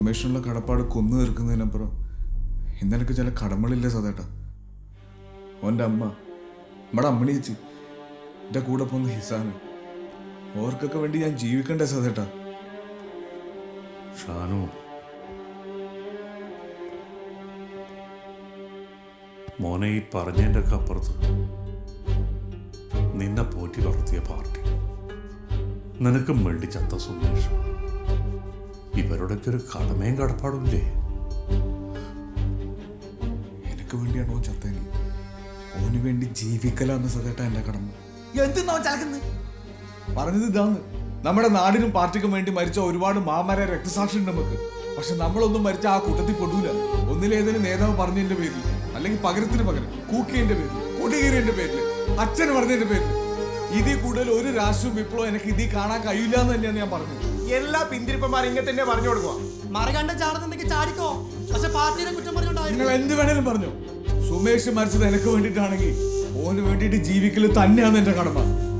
രമേഷിനുള്ള കടപ്പാട് കൊന്നു തീർക്കുന്നതിനപ്പുറം ഇന്നെനിക്ക് ചില കടമകളില്ലേ സതേട്ടാ. ഓൻ്റെ അമ്മ, നമ്മുടെ അമ്മണി ചേച്ചി, എൻ്റെ കൂടെ പോകുന്ന ഹിസാന്, ഓർക്കൊക്കെ വേണ്ടി ഞാൻ ജീവിക്കണ്ടേ സതേട്ടാ. ഷാനു, മോനെ ഈ പറഞ്ഞതിൻ്റെ ഒക്കെ അപ്പുറത്ത് നിന്നെ പോറ്റി വളർത്തിയ പാർട്ടി, നിനക്കും വേണ്ടി ചത്ത സുമേഷ്, ഇവരുടെയൊക്കെ ഒരു കടമയും കടപ്പാടുമില്ലേ? എനിക്ക് വേണ്ടിയാണോ ചത്തേനി? ഓന് വേണ്ടി ജീവിക്കലാന്ന് സതേട്ടാ എൻ്റെ കടമ. എന്തെന്നോ ചലക്കുന്നത് പറഞ്ഞത് ഇതാന്ന്. നമ്മുടെ നാടിനും പാർട്ടിക്കും വേണ്ടി മരിച്ച ഒരുപാട് മാമര രക്തസാക്ഷി ഉണ്ട് നമുക്ക്. പക്ഷെ നമ്മളൊന്നും മരിച്ച ആ കൂട്ടത്തിൽ പെടൂല. ഒന്നിലേതെങ്കിലും നേതാവ് പറഞ്ഞതിന്റെ പേരിൽ, അല്ലെങ്കിൽ പകരത്തിന് പകരം കൂക്കിയതിന്റെ പേരിൽ, കൊടികീറിയതിന്റെ പേരിൽ, അച്ഛന് പറഞ്ഞതിന്റെ പേരിൽ. ഇതിൽ കൂടുതൽ ഒരു രാഷ്ട്രീയ വിപ്ലവം എനിക്ക് ഇതിൽ കാണാൻ കഴിയില്ല എന്ന് തന്നെയാണ് ഞാൻ പറഞ്ഞത്. എല്ലാ പിന്തിരിപ്പന്മാരും ഇങ്ങനെ തന്നെ പറഞ്ഞു കൊടുക്കുക. മറുകണ്ട ചാടുന്നുണ്ടെങ്കിൽ ചാടിക്കോ, പക്ഷെ പാർട്ടിനെ കുറ്റം പറഞ്ഞോണ്ടായിരുന്നു. നിങ്ങൾ എന്ത് വേണേലും പറഞ്ഞു. സുമേഷ് മരിച്ചത് എനിക്ക് വേണ്ടിയിട്ടാണെങ്കിൽ ഓന് വേണ്ടിയിട്ട് ജീവിക്കൽ തന്നെയാണ് എന്റെ കടമ.